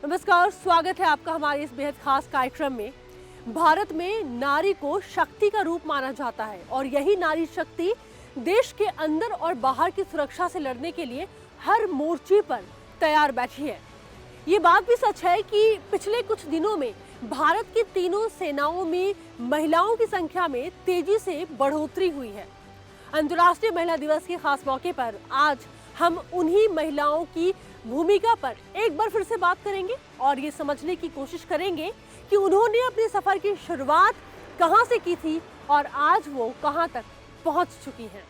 नमस्कार, स्वागत है आपका हमारे इस बेहद खास कार्यक्रम में। भारत में नारी को शक्ति का रूप माना जाता है और यही नारी शक्ति देश के अंदर और बाहर की सुरक्षा से लड़ने के लिए हर मोर्चे पर तैयार बैठी है। ये बात भी सच है कि पिछले कुछ दिनों में भारत की तीनों सेनाओं में महिलाओं की संख्या में तेजी से बढ़ोतरी हुई है। अंतर्राष्ट्रीय महिला दिवस के खास मौके पर आज हम उन्हीं महिलाओं की भूमिका पर एक बार फिर से बात करेंगे और ये समझने की कोशिश करेंगे कि उन्होंने अपने सफर की शुरुआत कहां से की थी और आज वो कहां तक पहुंच चुकी हैं।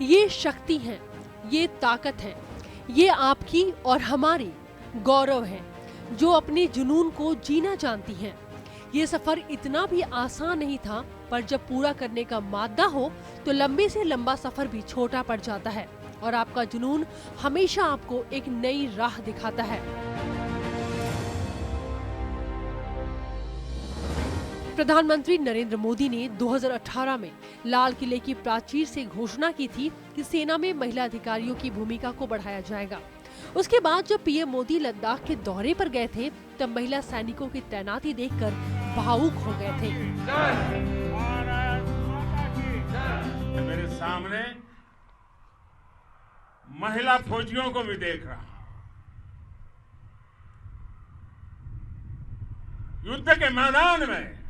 ये शक्ति है, ये ताकत है, ये आपकी और हमारी गौरव है जो अपने जुनून को जीना जानती हैं। ये सफर इतना भी आसान नहीं था, पर जब पूरा करने का मादा हो तो लंबे से लंबा सफर भी छोटा पड़ जाता है और आपका जुनून हमेशा आपको एक नई राह दिखाता है। प्रधानमंत्री नरेंद्र मोदी ने 2018 में लाल किले की प्राचीर से घोषणा की थी कि सेना में महिला अधिकारियों की भूमिका को बढ़ाया जाएगा। उसके बाद जब पीएम मोदी लद्दाख के दौरे पर गए थे तब महिला सैनिकों की तैनाती देखकर भावुक हो गए थे। मेरे सामने महिला फौजियों को भी देख रहा। युद्ध के मैदान में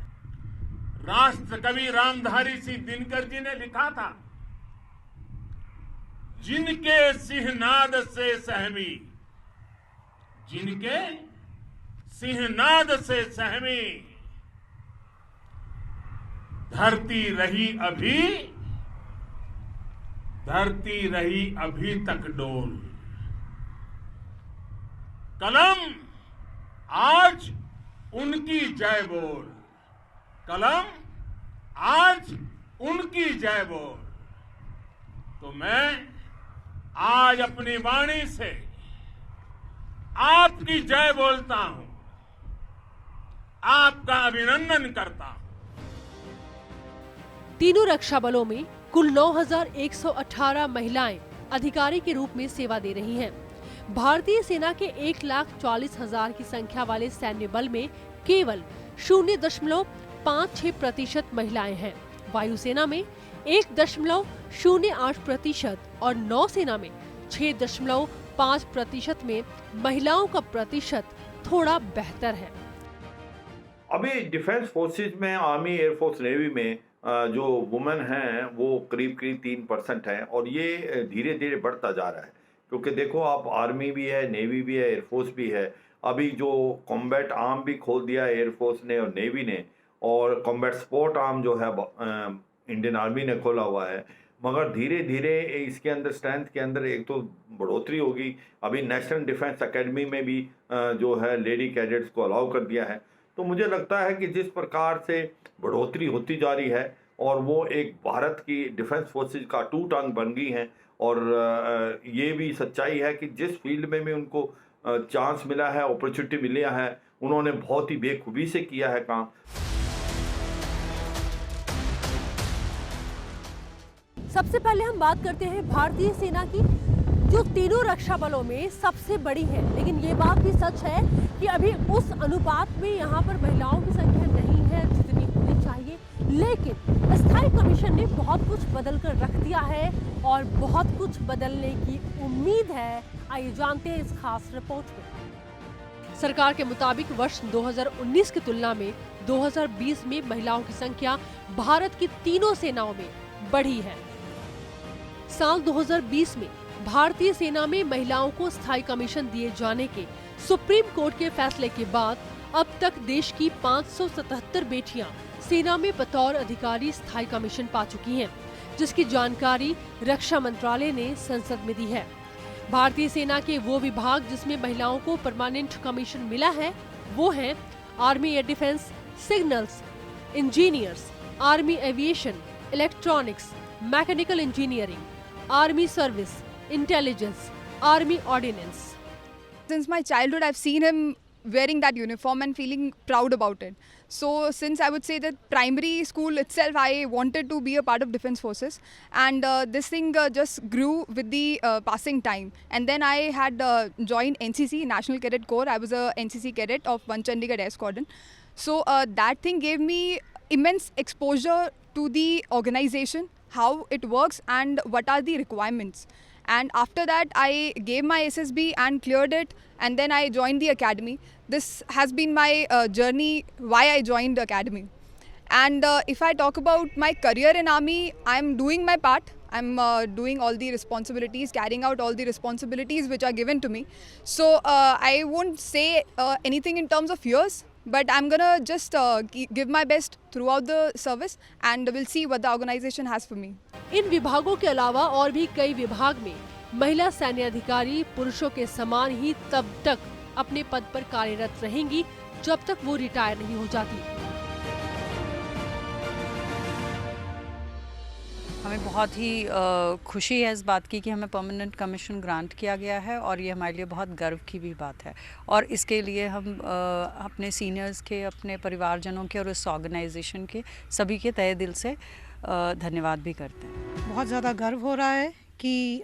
राष्ट्र कवि रामधारी सिंह दिनकर जी ने लिखा था, जिनके सिंहनाद से सहमी, जिनके सिंहनाद से सहमी धरती रही अभी तक डोल। कलम आज उनकी जय बोल, कलम आज उनकी जय बोल। तो मैं आज अपनी वाणी से आपकी जय बोलता हूं, आपका अभिनंदन करता हूं। तीनों रक्षा बलों में कुल 9,118 महिलाएं अधिकारी के रूप में सेवा दे रही हैं। भारतीय सेना के 1,40,000 की संख्या वाले सैन्य बल में केवल 0.56% महिलाएं हैं। वायुसेना में 1.08% और नौसेना में 6.5% में महिलाओं का प्रतिशत थोड़ा बेहतर है। अभी डिफेंस फोर्सेज में, आर्मी, एयरफोर्स, नेवी में जो वुमेन हैं वो करीब 3% है और ये धीरे धीरे बढ़ता जा रहा है। क्योंकि देखो आप, आर्मी भी है, नेवी भी है, एयरफोर्स भी है। अभी जो कॉम्बैट आर्म भी खोल दिया है एयरफोर्स ने और नेवी ने, और कॉम्बैट सपोर्ट आर्म जो है इंडियन आर्मी ने खोला हुआ है। मगर धीरे धीरे इसके अंदर स्ट्रेंथ के अंदर एक तो बढ़ोतरी होगी। अभी नेशनल डिफेंस एकेडमी में भी जो है लेडी कैडेट्स को अलाउ कर दिया है। तो मुझे लगता है कि जिस प्रकार से बढ़ोतरी होती जा रही है और वो एक भारत की डिफेंस फोर्सेज का टू टंग बन गई हैं, और ये भी सच्चाई है कि जिस फील्ड में भी उनको चांस मिला है, अपॉर्चुनिटी मिला है, उन्होंने बहुत ही बेखूबी से किया है काम। सबसे पहले हम बात करते हैं भारतीय सेना की, जो तीनों रक्षा बलों में सबसे बड़ी है। लेकिन ये बात भी सच है कि अभी उस अनुपात में यहाँ पर महिलाओं की संख्या नहीं है जितनी होनी चाहिए। लेकिन स्थायी कमीशन ने बहुत कुछ बदल कर रख दिया है और बहुत कुछ बदलने की उम्मीद है। आइए जानते हैं इस खास रिपोर्ट में। सरकार के मुताबिक वर्ष 2019 की तुलना में 2020 में महिलाओं की संख्या भारत की तीनों सेनाओं में बढ़ी है। साल 2020 में भारतीय सेना में महिलाओं को स्थायी कमीशन दिए जाने के सुप्रीम कोर्ट के फैसले के बाद अब तक देश की 577 बेटियां सेना में बतौर अधिकारी स्थायी कमीशन पा चुकी हैं, जिसकी जानकारी रक्षा मंत्रालय ने संसद में दी है। भारतीय सेना के वो विभाग जिसमें महिलाओं को परमानेंट कमीशन मिला है वो हैं army air defence, signals, engineers, army aviation, electronics, mechanical engineering, army service, intelligence, army ordinance. Since my childhood, I've seen him wearing that uniform and feeling proud about it. So since I would say that primary school itself, I wanted to be a part of Defence Forces, and this thing just grew with the passing time. And then I had joined NCC, National Cadet Corps. I was a NCC cadet of 1 Chandigarh Air Squadron. So that thing gave me immense exposure to the organization, how it works and what are the requirements. And after that, I gave my SSB and cleared it, and then I joined the academy. This has been my journey, why I joined the academy. And if I talk about my career in army, I'm doing my part. I'm doing all the responsibilities, carrying out all the responsibilities which are given to me. So I won't say anything in terms of years, but I'm gonna just give my best throughout the service, and we'll see what the organization has for me. इन विभागों के अलावा और भी कई विभाग में महिला सैन्य अधिकारी पुरुषों के समान ही तब तक अपने पद पर कार्यरत रहेंगी जब तक वो रिटायर नहीं हो जाती। हमें बहुत ही खुशी है इस बात की कि हमें परमानेंट कमीशन ग्रांट किया गया है, और ये हमारे लिए बहुत गर्व की भी बात है। और इसके लिए हम अपने सीनियर्स के, अपने परिवारजनों के और इस ऑर्गेनाइजेशन के सभी के तहे दिल से धन्यवाद भी करते हैं। बहुत ज़्यादा गर्व हो रहा है कि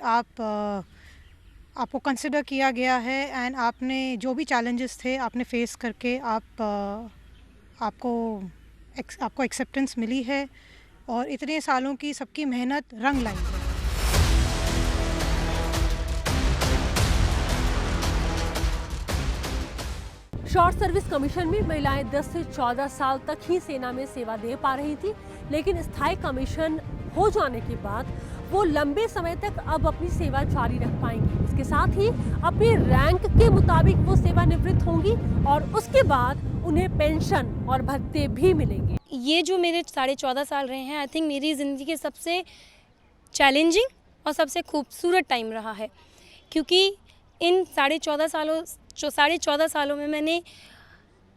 आपको कंसिडर किया गया है, एंड आपने जो भी चैलेंजेस थे आपने फेस करके आपको एक्सेप्टेंस मिली है, और इतने सालों की सबकी मेहनत रंग लाई है। शॉर्ट सर्विस कमीशन में महिलाएं 10 से 14 साल तक ही सेना में सेवा दे पा रही थी, लेकिन स्थायी कमीशन हो जाने के बाद वो लंबे समय तक अब अपनी सेवा जारी रख पाएंगी। इसके साथ ही अपने रैंक के मुताबिक वो सेवानिवृत्त होंगी और उसके बाद उन्हें पेंशन और भत्ते भी मिलेंगे। ये जो मेरे 14.5 साल रहे हैं, आई थिंक मेरी ज़िंदगी के सबसे चैलेंजिंग और सबसे खूबसूरत टाइम रहा है, क्योंकि इन 14.5 सालों में मैंने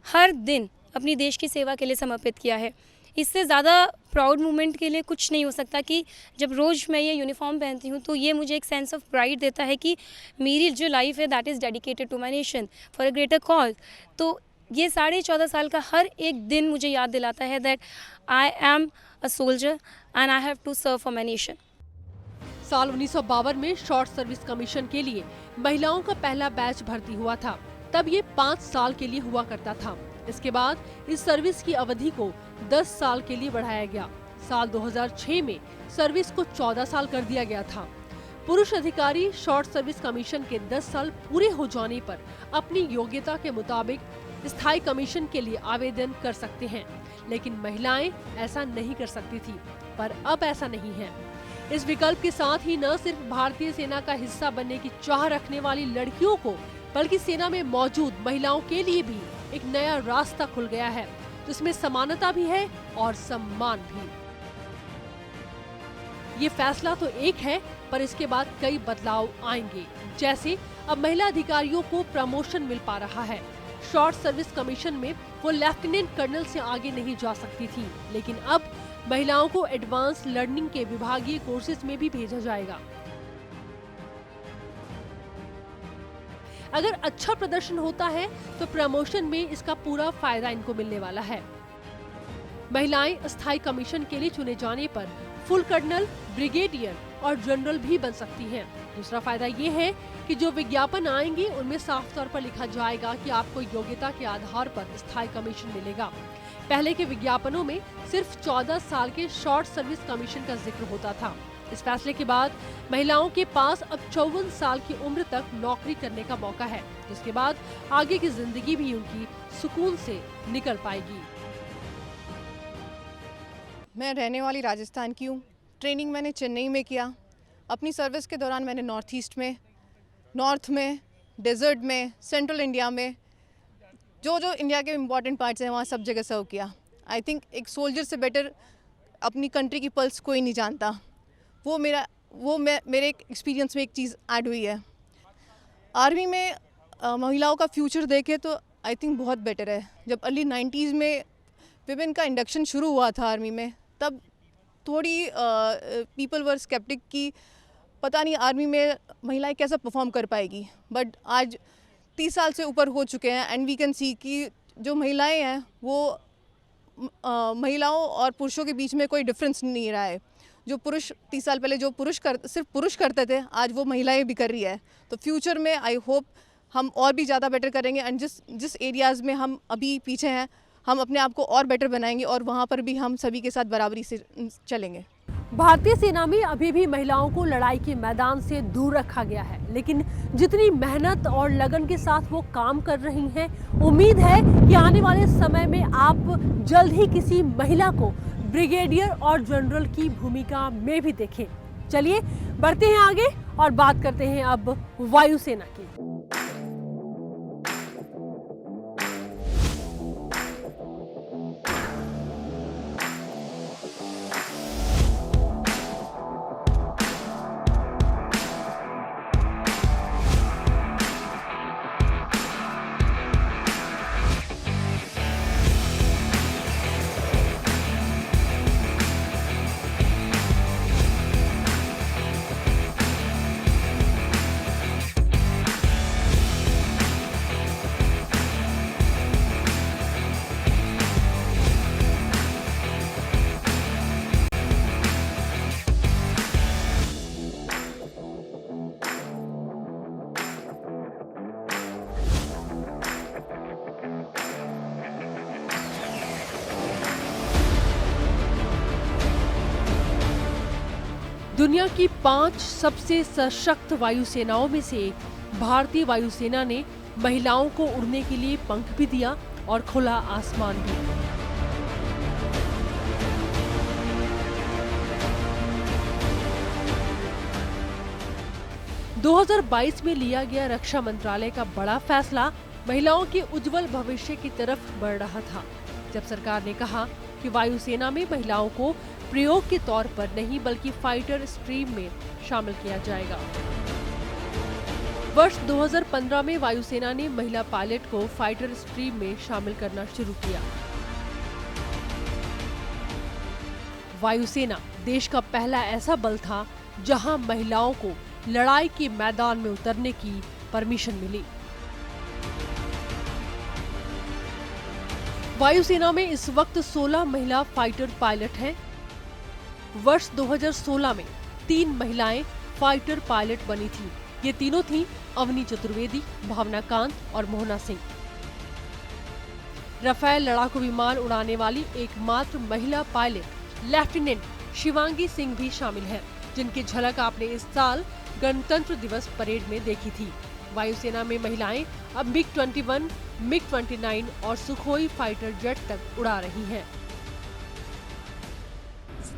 हर दिन अपनी देश की सेवा के लिए समर्पित किया है। इससे ज़्यादा प्राउड मोमेंट के लिए कुछ नहीं हो सकता कि जब रोज़ मैं ये यूनिफॉर्म पहनती हूँ तो ये मुझे एक सेंस ऑफ प्राइड देता है कि मेरी जो लाइफ है that is dedicated to my nation for a greater cause. तो ये 14.5 साल का हर एक दिन मुझे याद दिलाता है that I am a soldier and I have to serve for my nation. साल 1952 में शॉर्ट सर्विस कमीशन के लिए महिलाओं का पहला बैच भर्ती हुआ था। तब ये 5 साल के लिए हुआ करता था। इसके बाद इस सर्विस की अवधि को 10 साल के लिए बढ़ाया गया। साल 2006 में सर्विस को 14 साल कर दिया गया था। पुरुष अधिकारी शॉर्ट सर्विस कमीशन के 10 साल पूरे हो जाने पर अपनी योग्यता के मुताबिक स्थायी कमीशन के लिए आवेदन कर सकते हैं, लेकिन महिलाएं ऐसा नहीं कर सकती थी, पर अब ऐसा नहीं है। इस विकल्प के साथ ही न सिर्फ भारतीय सेना का हिस्सा बनने की चाह रखने वाली लड़कियों को, बल्कि सेना में मौजूद महिलाओं के लिए भी एक नया रास्ता खुल गया है, जिसमें समानता भी है और सम्मान भी। ये फैसला तो एक है, पर इसके बाद कई बदलाव आएंगे। जैसे अब महिला अधिकारियों को प्रमोशन मिल पा रहा है। शॉर्ट सर्विस कमीशन में वो लेफ्टिनेंट कर्नल से आगे नहीं जा सकती थी, लेकिन अब महिलाओं को एडवांस लर्निंग के विभागीय कोर्सेज में भी भेजा जाएगा। अगर अच्छा प्रदर्शन होता है तो प्रमोशन में इसका पूरा फायदा इनको मिलने वाला है। महिलाएं स्थायी कमीशन के लिए चुने जाने पर फुल कर्नल, ब्रिगेडियर और जनरल भी बन सकती हैं। दूसरा फायदा ये है कि जो विज्ञापन आएंगे उनमें साफ तौर पर लिखा जाएगा कि आपको योग्यता के आधार पर स्थायी कमीशन मिलेगा। पहले के विज्ञापनों में सिर्फ 14 साल के शॉर्ट सर्विस कमीशन का जिक्र होता था। इस फैसले के बाद महिलाओं के पास अब 54 साल की उम्र तक नौकरी करने का मौका है, जिसके बाद आगे की जिंदगी भी उनकी सुकून से निकल पाएगी। मैं रहने वाली राजस्थान की हूँ। ट्रेनिंग मैंने चेन्नई में किया। अपनी सर्विस के दौरान मैंने नॉर्थ ईस्ट में, नॉर्थ में, डेजर्ट में, सेंट्रल इंडिया में, जो इंडिया के इम्पॉर्टेंट पार्ट्स हैं वहाँ सब जगह सर्व किया। आई थिंक एक सोल्जर से बेटर अपनी कंट्री की पल्स कोई नहीं जानता। मेरे एक्सपीरियंस में एक चीज़ ऐड हुई है। आर्मी में महिलाओं का फ्यूचर देखे तो आई थिंक बहुत बेटर है। जब अर्ली 90s में विमेन का इंडक्शन शुरू हुआ था आर्मी में, तब थोड़ी पीपल वर स्केप्टिक की पता नहीं आर्मी में महिलाएं कैसे परफॉर्म कर पाएगी, बट आज 30 साल से ऊपर हो चुके हैं एंड वी कैन सी कि जो महिलाएं हैं वो महिलाओं और पुरुषों के बीच में कोई डिफरेंस नहीं रहा है। जो पुरुष 30 साल पहले जो सिर्फ पुरुष करते थे, आज वो महिलाएं भी कर रही है। तो फ्यूचर में आई होप हम और भी ज़्यादा बेटर करेंगे एंड जिस एरियाज़ में हम अभी पीछे हैं हम अपने आप को और बेटर बनाएंगे और वहाँ पर भी हम सभी के साथ बराबरी से चलेंगे। भारतीय सेना में अभी भी महिलाओं को लड़ाई के मैदान से दूर रखा गया है, लेकिन जितनी मेहनत और लगन के साथ वो काम कर रही हैं, उम्मीद है कि आने वाले समय में आप जल्द ही किसी महिला को ब्रिगेडियर और जनरल की भूमिका में भी देखें। चलिए बढ़ते हैं आगे और बात करते हैं अब वायुसेना की। दुनिया की 5 सबसे सशक्त वायुसेनाओं में से एक भारतीय वायुसेना ने महिलाओं को उड़ने के लिए पंख भी दिया और खुला आसमान भी। – 2022 में लिया गया रक्षा मंत्रालय का बड़ा फैसला महिलाओं के उज्जवल भविष्य की तरफ बढ़ रहा था, जब सरकार ने कहा कि वायुसेना में महिलाओं को प्रयोग के तौर पर नहीं बल्कि फाइटर स्ट्रीम में शामिल किया जाएगा। वर्ष 2015 में वायुसेना ने महिला पायलट को फाइटर स्ट्रीम में शामिल करना शुरू किया। वायुसेना देश का पहला ऐसा बल था जहां महिलाओं को लड़ाई के मैदान में उतरने की परमिशन मिली। वायुसेना में इस वक्त 16 महिला फाइटर पायलट हैं। वर्ष 2016 में 3 महिलाएं फाइटर पायलट बनी थीं। ये तीनों थीं अवनी चतुर्वेदी, भावना कांत और मोहना सिंह। राफेल लड़ाकू विमान उड़ाने वाली एकमात्र महिला पायलट लेफ्टिनेंट शिवांगी सिंह भी शामिल हैं, जिनकी झलक आपने इस साल गणतंत्र दिवस परेड में देखी थी। वायुसेना में महिलाएं अब MiG-21, MiG-29 और सुखोई फाइटर जेट तक उड़ा रही हैं।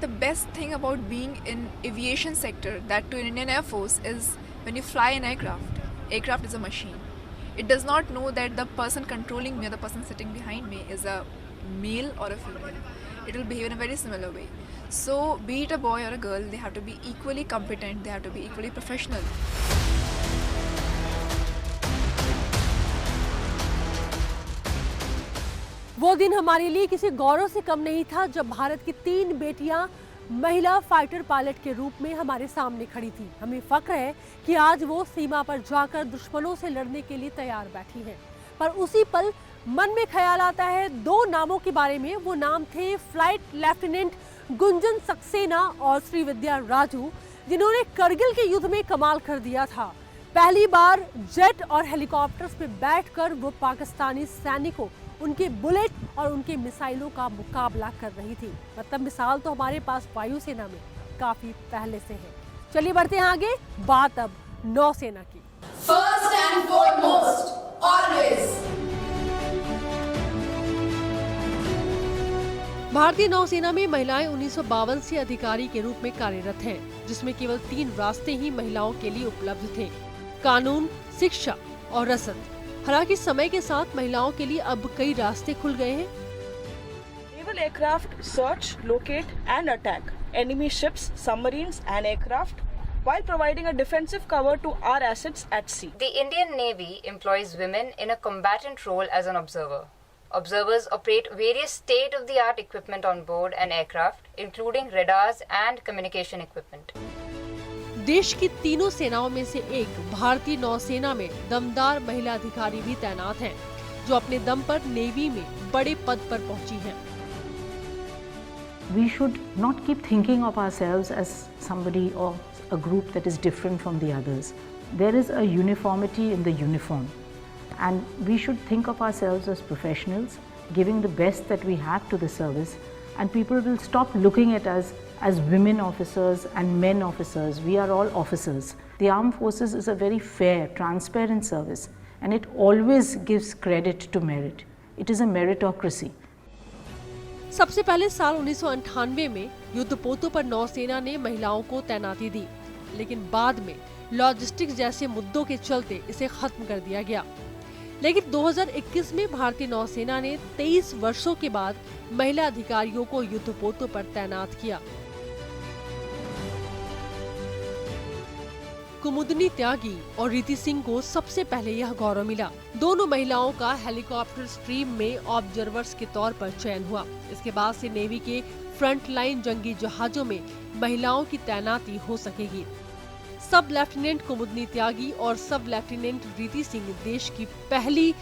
The best thing about being in aviation sector, that to Indian Air Force, is when you fly an aircraft. Aircraft is a machine. It does not know that the person controlling me or the person sitting behind me is a male or a female. It will behave in a very similar way. So be it a boy or a girl, they have to be equally competent, they have to be equally professional. वो दिन हमारे लिए किसी गौरव से कम नहीं था जब भारत की 3 बेटियां महिला फाइटर पायलट के रूप में हमारे सामने खड़ी थी। हमें फख्र है कि आज वो सीमा पर जाकर दुश्मनों से लड़ने के लिए तैयार बैठी हैं। पर उसी पल मन में ख्याल आता है 2 नामों के बारे में। वो नाम थे फ्लाइट लेफ्टिनेंट गुंजन सक्सेना और श्रीविद्या राजू, जिन्होंने करगिल के युद्ध में कमाल कर दिया था। पहली बार जेट और हेलीकॉप्टर्स पे बैठकर वो पाकिस्तानी सैनिकों, उनके बुलेट और उनके मिसाइलों का मुकाबला कर रही थी। मतलब मिसाल तो हमारे पास वायुसेना में काफी पहले से है। चलिए बढ़ते हैं आगे, बात अब नौसेना की। First and foremost, always. भारतीय नौसेना में महिलाएं 1952 से अधिकारी के रूप में कार्यरत हैं, जिसमें केवल 3 रास्ते ही महिलाओं के लिए उपलब्ध थे: कानून, शिक्षा और रसद। हालांकि समय के साथ महिलाओं के लिए अब कई रास्ते खुल गए हैं। Naval aircraft search, locate and attack enemy ships, submarines and aircraft while providing a defensive cover to our assets at sea. The Indian Navy employs women in a combatant role as an observer. Observers operate various state-of-the-art equipment on board an aircraft, including radars and communication equipment. देश की तीनों सेनाओं में से एक भारतीय नौसेना में दमदार महिला अधिकारी भी तैनात हैं, जो अपने दम पर नेवी में बड़े पद पर पहुंची हैं। We should not keep thinking of ourselves as somebody or a group that is different from the others. There is a uniformity in the uniform, and we should think of ourselves as professionals, giving the best that we have to the service, and people will stop looking at us as women officers and men officers. We are all officers. The armed forces is a very fair, transparent service, and it always gives credit to merit. It is a meritocracy. सबसे पहले साल 1998 में युद्धपोतों पर नौसेना ने महिलाओं को तैनाती दी, लेकिन बाद में लॉजिस्टिक्स जैसे मुद्दों के चलते इसे खत्म कर दिया गया। लेकिन 2021 में भारतीय नौसेना ने 23 वर्षों के बाद महिला अधिकारियों को युद्धपोतों पर तैनात किया। कुमुदनी त्यागी और रीति सिंह को सबसे पहले यह गौरव मिला। दोनों महिलाओं का हेलीकॉप्टर स्ट्रीम में ऑब्जर्वर्स के तौर पर चयन हुआ। इसके बाद से नेवी के फ्रंट लाइन जंगी जहाजों में महिलाओं की तैनाती हो सकेगी। सब लेफ्टिनेंट कुमुदनी त्यागी और सब लेफ्टिनेंट रीति सिंह देश की पहली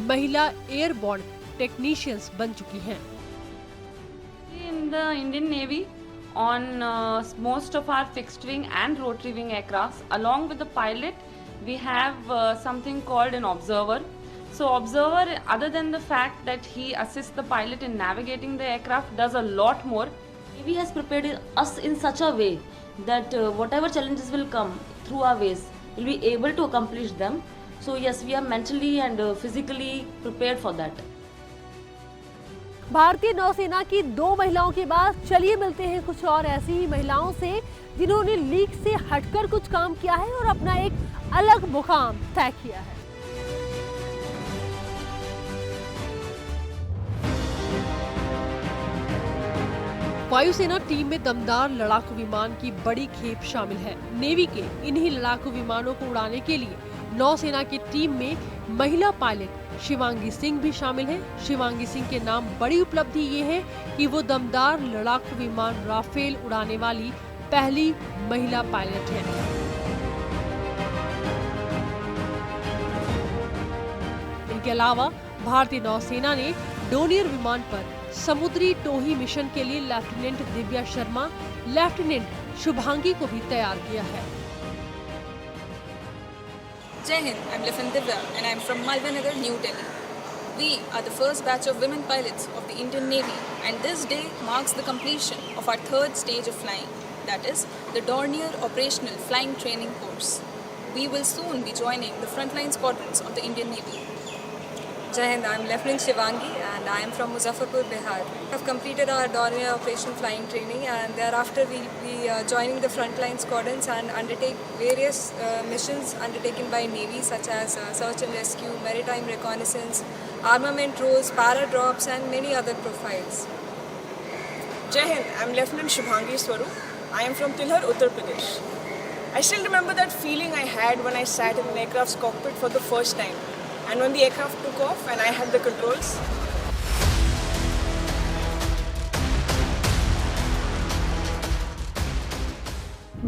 महिला एयरबोर्न टेक्नीशियंस बन चुकी हैं। In the Indian Navy, on most of our fixed wing and rotary wing aircrafts, along with the pilot, we have something called an observer. So observer, other than the fact that he assists the pilot in navigating the aircraft, does a lot more. Navy has prepared us in such a way that whatever challenges will come through our ways, we'll be able to accomplish them. So yes, we are mentally and physically prepared for that. भारतीय नौसेना की 2 महिलाओं के बाद चलिए मिलते हैं कुछ और ऐसी ही महिलाओं से जिन्होंने लीग से हटकर कुछ काम किया है और अपना एक अलग मुकाम तय किया है। वायुसेना टीम में दमदार लड़ाकू विमान की बड़ी खेप शामिल है। नेवी के इन्हीं लड़ाकू विमानों को उड़ाने के लिए नौसेना की टीम में महिला पायलट शिवांगी सिंह भी शामिल है। शिवांगी सिंह के नाम बड़ी उपलब्धि ये है कि वो दमदार लड़ाकू विमान राफेल उड़ाने वाली पहली महिला पायलट है। इनके अलावा भारतीय नौसेना ने डोनियर विमान पर समुद्री टोही मिशन के लिए लेफ्टिनेंट दिव्या शर्मा, लेफ्टिनेंट शुभांगी को भी तैयार किया है। Jai Hind, I'm Lieutenant Divya and I'm from Malvanagar, New Delhi. We are the first batch of women pilots of the Indian Navy, and this day marks the completion of our 3rd stage of flying, that is, the Dornier Operational Flying Training Course. We will soon be joining the frontline squadrons of the Indian Navy. Jai Hind, I'm Lieutenant Shivangi and I am from Muzaffarpur, Bihar. We have completed our Dornier Operational Flying Training, and thereafter we will be joining the frontline squadrons and undertake various missions undertaken by Navy, such as search and rescue, maritime reconnaissance, armament roles, para-drops and many other profiles. Jai Hind, I'm Lieutenant Shubhangi Swaroop. I am from Tilhar, Uttar Pradesh. I still remember that feeling I had when I sat in an aircraft's cockpit for the first time, and when the aircraft took off and I had the controls.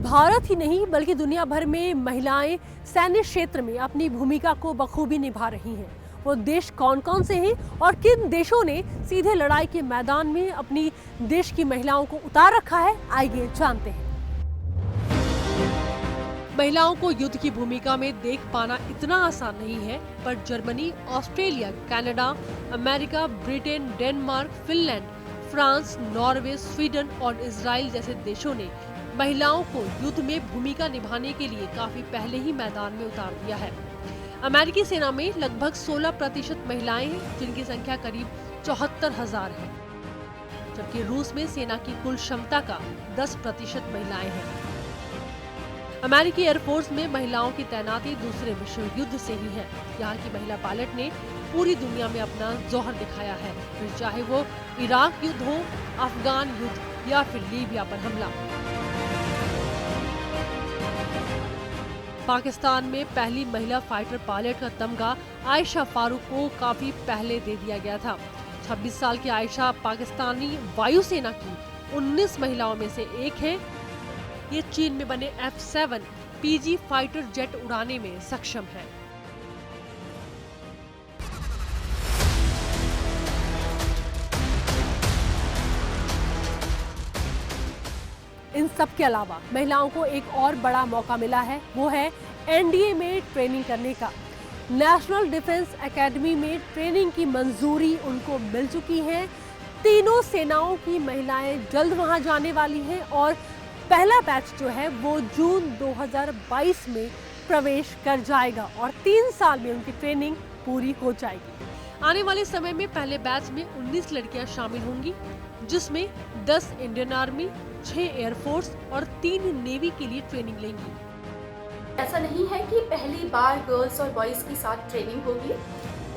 Bharat ही नहीं बल्कि दुनिया भर में महिलाएं सैन्य क्षेत्र में अपनी भूमिका को बखूबी निभा रही हैं। वो देश कौन कौन से हैं और किन देशों ने सीधे लड़ाई के मैदान में अपनी देश की महिलाओं को उतार रखा है, आइए जानते हैं। महिलाओं को युद्ध की भूमिका में देख पाना इतना आसान नहीं है, पर Germany, Australia, Canada, America, Britain, Denmark, Finland, France, Norway, Sweden और इजराइल जैसे देशों ने महिलाओं को युद्ध में भूमिका निभाने के लिए काफी पहले ही मैदान में उतार दिया है। अमेरिकी सेना में लगभग 16% महिलाएं हैं, जिनकी संख्या करीब 74,000 है, जबकि रूस में सेना की कुल क्षमता का 10% महिलाएं हैं। अमेरिकी एयरफोर्स में महिलाओं की तैनाती दूसरे विश्व युद्ध से ही है। यहाँ की महिला पायलट ने पूरी दुनिया में अपना जौहर दिखाया है, फिर चाहे वो इराक युद्ध हो, अफगान युद्ध या फिर लीबिया पर हमला। पाकिस्तान में पहली महिला फाइटर पायलट का तमगा आयशा फारूक को काफी पहले दे दिया गया था। 26 साल की आयशा पाकिस्तानी वायुसेना की 19 महिलाओं में से एक है। ये चीन में बने F-7 PG फाइटर जेट उड़ाने में सक्षम है। इन सब के अलावा महिलाओं को एक और बड़ा मौका मिला है, वो है एनडीए में ट्रेनिंग करने का। नेशनल डिफेंस एकेडमी में ट्रेनिंग की मंजूरी उनको मिल चुकी है। तीनों सेनाओं की महिलाएं जल्द वहां जाने वाली हैं और पहला बैच जो है वो जून 2022 में प्रवेश कर जाएगा और 3 साल में उनकी ट्रेनिंग पूरी हो जाएगी। आने वाले समय में पहले बैच में 19 लड़कियां शामिल होंगी, जिसमें 10 इंडियन आर्मी, 6 एयरफोर्स और 3 नेवी के लिए ट्रेनिंग लेंगी। ऐसा नहीं है कि पहली बार गर्ल्स और बॉयज़ की साथ ट्रेनिंग होगी।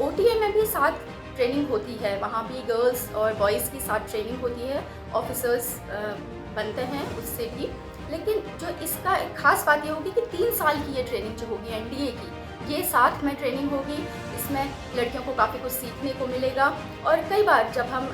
ओटीए में भी साथ ट्रेनिंग होती है, वहाँ भी गर्ल्स और बॉयज़ की साथ ट्रेनिंग होती है, ऑफिसर्स बनते हैं उससे भी। लेकिन जो इसका एक खास बात ये होगी कि 3 साल की ये ट्रेनिंग जो होगी एनडीए की, ये साथ में ट्रेनिंग होगी। इसमें लड़कियों को काफ़ी कुछ सीखने को मिलेगा और कई बार जब हम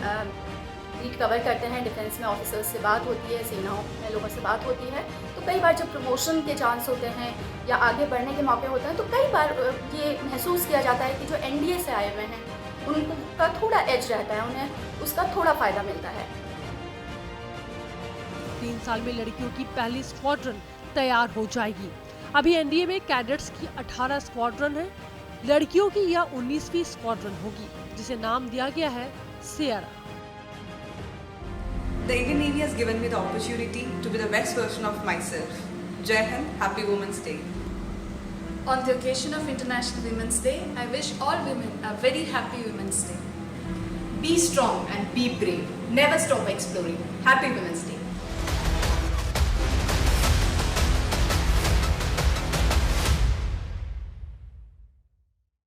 रीड कवर करते हैं, डिफेंस में ऑफिसर्स से बात होती है, सेनाओं में लोगों से बात होती है, तो कई बार जब प्रमोशन के चांस होते हैं या आगे बढ़ने के मौके होते हैं तो कई बार ये महसूस किया जाता है कि जो एनडीए से आए हुए हैं उनका थोड़ा एज रहता है, उन्हें उसका थोड़ा फ़ायदा मिलता है। 3 साल में लड़कियों की पहली स्क्वाड्रन तैयार हो जाएगी। अभी एनडीए में कैडेट्स की 18 स्क्वाड्रन है, लड़कियों की यह 19वीं स्क्वाड्रन होगी, जिसे नाम दिया गया है Sierra. The Indian Navy has given me the opportunity to be the best version of myself. Jai Hind, Happy Women's Day. On the occasion of International Women's Day, I wish all women a very happy Women's Day. Be strong and be brave. Never stop exploring. Happy Women's Day.